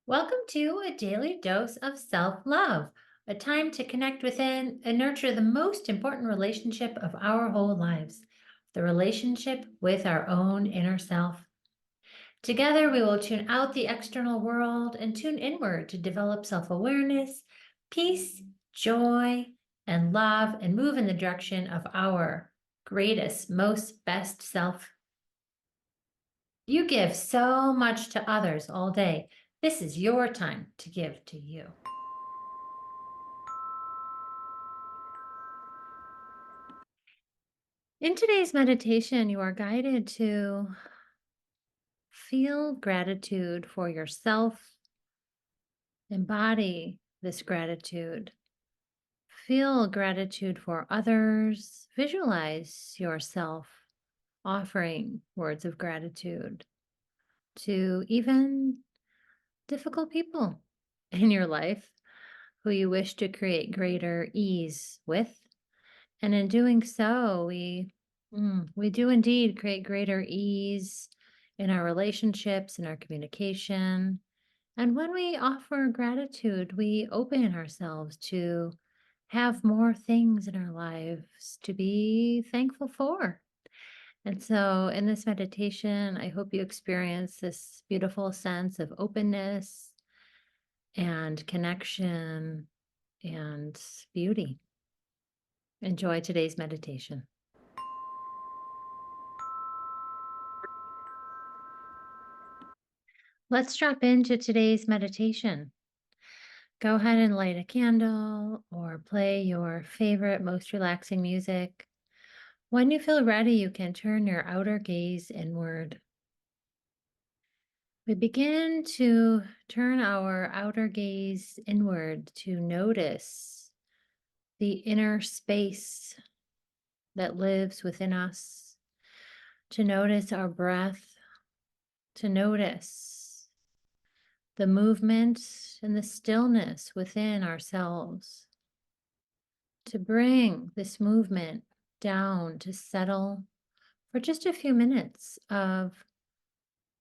Welcome to a daily dose of self-love, a time to connect within and nurture the most important relationship of our whole lives, the relationship with our own inner self. Together, we will tune out the external world and tune inward to develop self-awareness, peace, joy, and love, and move in the direction of our greatest, most best self. You give so much to others all day. This is your time to give to you. In today's meditation, you are guided to feel gratitude for yourself, embody this gratitude, feel gratitude for others, visualize yourself offering words of gratitude to even difficult people in your life who you wish to create greater ease with. And in doing so, we do indeed create greater ease in our relationships, in our communication. And when we offer gratitude, we open ourselves to have more things in our lives to be thankful for. And so in this meditation, I hope you experience this beautiful sense of openness and connection and beauty. Enjoy today's meditation. Let's drop into today's meditation. Go ahead and light a candle or play your favorite, most relaxing music. When you feel ready, you can turn your outer gaze inward. We begin to turn our outer gaze inward to notice the inner space that lives within us, to notice our breath, to notice the movement and the stillness within ourselves, to bring this movement down to settle for just a few minutes of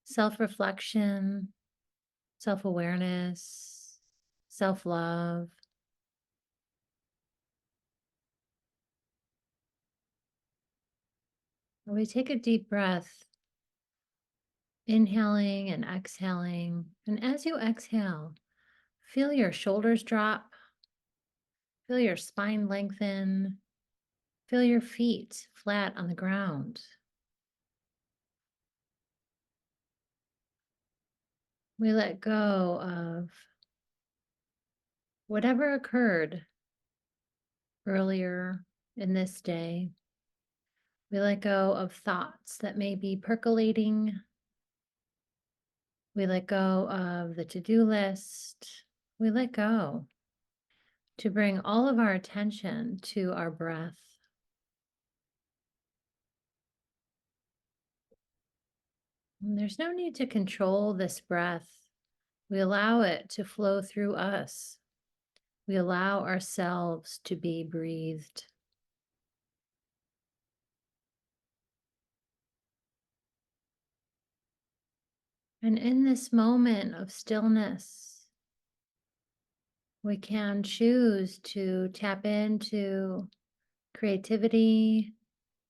self-reflection, self-awareness, self-love. We take a deep breath, inhaling and exhaling. And as you exhale, feel your shoulders drop, feel your spine lengthen, feel your feet flat on the ground. We let go of whatever occurred earlier in this day. We let go of thoughts that may be percolating. We let go of the to-do list. We let go to bring all of our attention to our breath. And there's no need to control this breath. We allow it to flow through us. We allow ourselves to be breathed. And in this moment of stillness, we can choose to tap into creativity,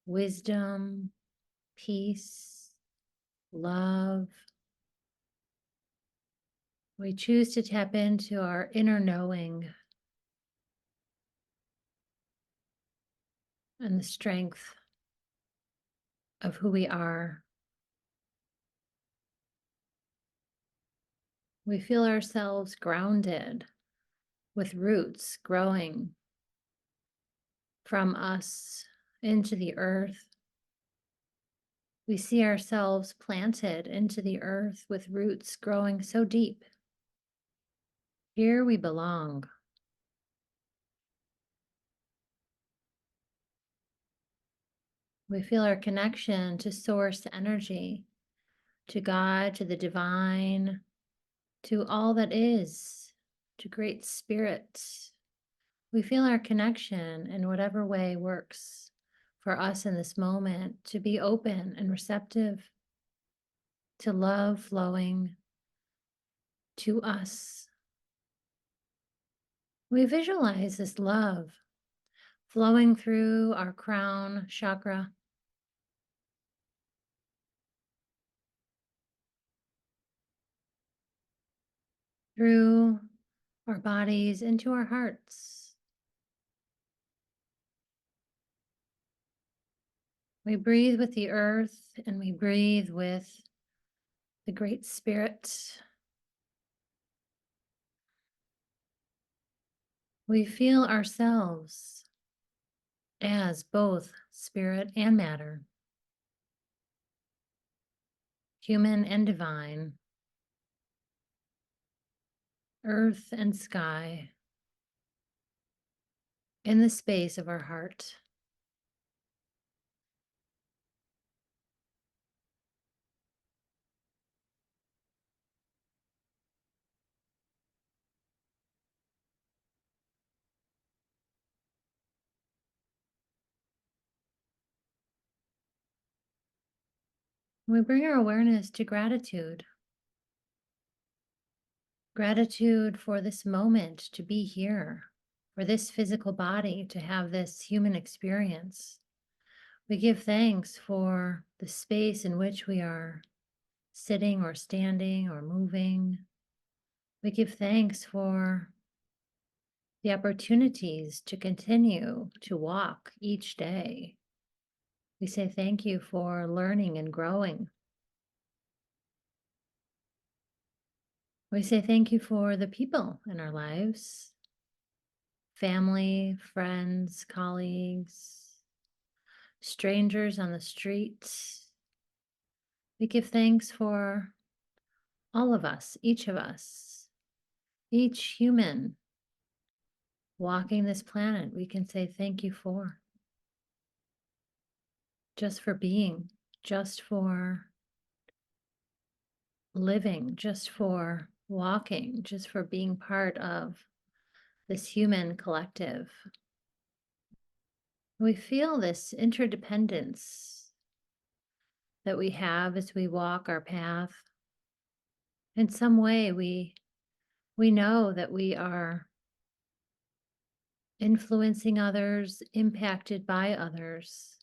wisdom, peace, love. We choose to tap into our inner knowing and the strength of who we are. We feel ourselves grounded with roots growing from us into the earth. We see ourselves planted into the earth with roots growing so deep. Here we belong. We feel our connection to source energy, to God, to the divine, to all that is, to Great Spirit. We feel our connection in whatever way works for us in this moment, to be open and receptive to love flowing, to us. We visualize this love flowing through our crown chakra, through our bodies, into our hearts. We breathe with the earth and we breathe with the Great Spirit. We feel ourselves as both spirit and matter, human and divine, earth and sky, in the space of our heart. We bring our awareness to gratitude. Gratitude for this moment to be here, for this physical body to have this human experience. We give thanks for the space in which we are sitting or standing or moving. We give thanks for the opportunities to continue to walk each day. We say thank you for learning and growing. We say thank you for the people in our lives, family, friends, colleagues, strangers on the street. We give thanks for all of us, each human walking this planet. We can say thank you for just for being, just for living, just for walking, just for being part of this human collective. We feel this interdependence that we have as we walk our path. In some way, we know that we are influencing others, impacted by others.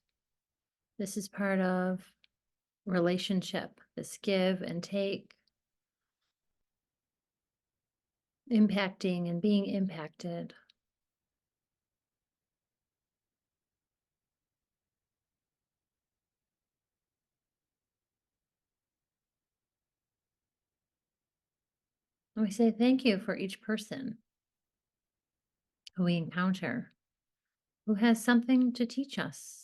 This is part of relationship, this give and take, impacting and being impacted. And we say thank you for each person who we encounter, who has something to teach us.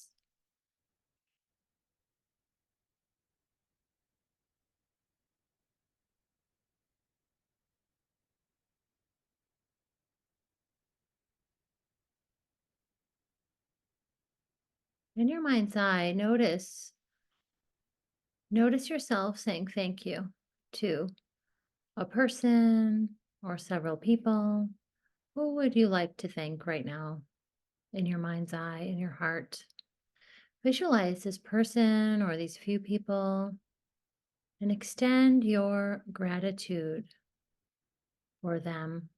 In your mind's eye, notice yourself saying thank you to a person or several people. Who would you like to thank right now in your mind's eye, in your heart? Visualize this person or these few people and extend your gratitude for them.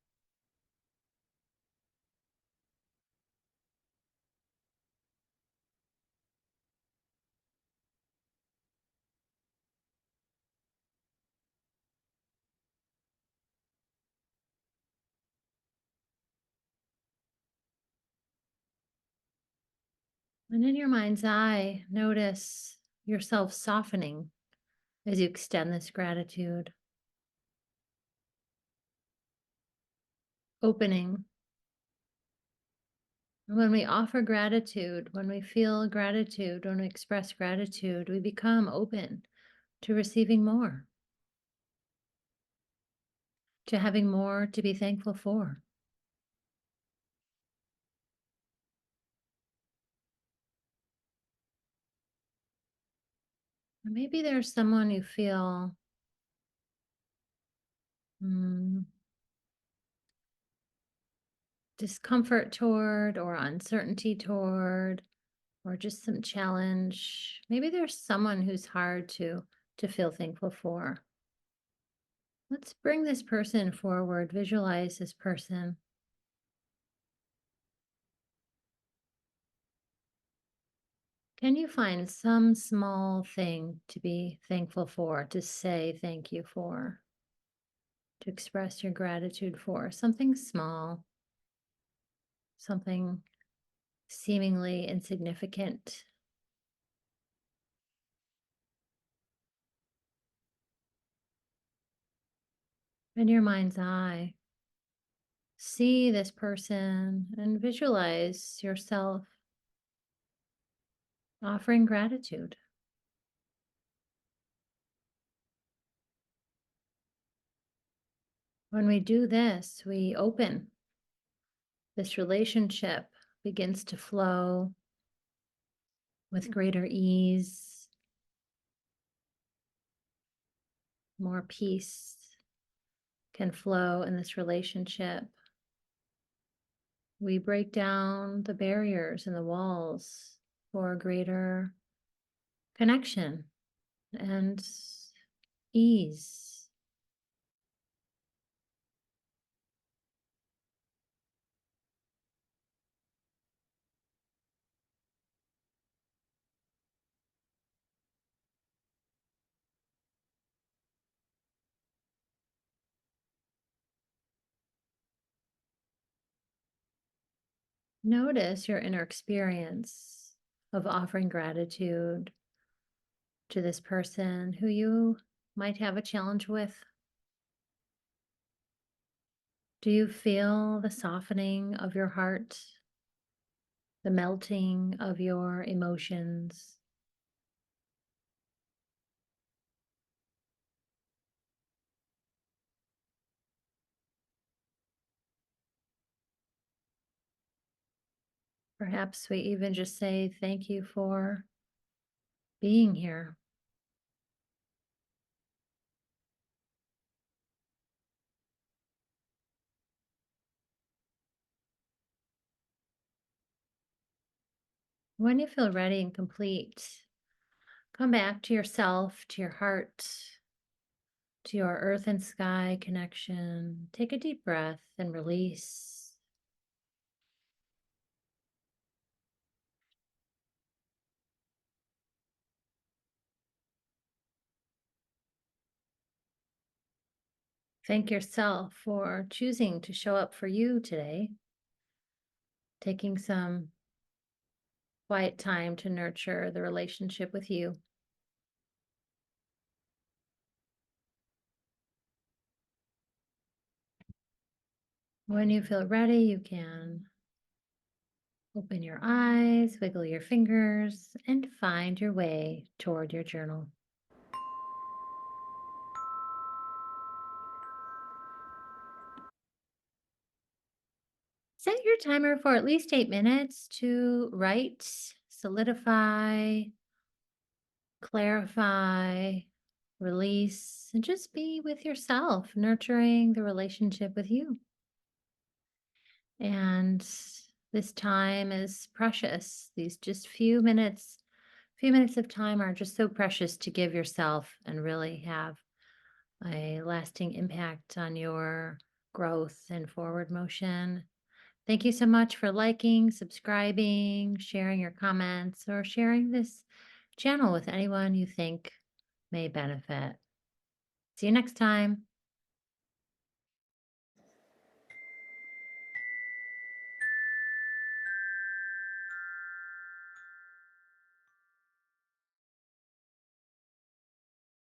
And in your mind's eye, notice yourself softening as you extend this gratitude, opening. And when we offer gratitude, when we feel gratitude, when we express gratitude, we become open to receiving more, to having more to be thankful for. Or maybe there's someone you feel discomfort toward, or uncertainty toward, or just some challenge. Maybe there's someone who's hard to feel thankful for. Let's bring this person forward. Visualize this person. Can you find some small thing to be thankful for, to say thank you for, to express your gratitude for? Something small, something seemingly insignificant. In your mind's eye, see this person and visualize yourself offering gratitude. When we do this, we open. This relationship begins to flow with greater ease, more peace can flow in this relationship. We break down the barriers and the walls for greater connection and ease. Notice your inner experience of offering gratitude to this person who you might have a challenge with. Do you feel the softening of your heart, the melting of your emotions? Perhaps we even just say thank you for being here. When you feel ready and complete, come back to yourself, to your heart, to your earth and sky connection. Take a deep breath and release. Thank yourself for choosing to show up for you today, taking some quiet time to nurture the relationship with you. When you feel ready, you can open your eyes, wiggle your fingers, and find your way toward your journal. Set your timer for at least 8 minutes to write, solidify, clarify, release, and just be with yourself, nurturing the relationship with you. And this time is precious. These just few minutes of time are just so precious to give yourself and really have a lasting impact on your growth and forward motion. Thank you so much for liking, subscribing, sharing your comments, or sharing this channel with anyone you think may benefit. See you next time.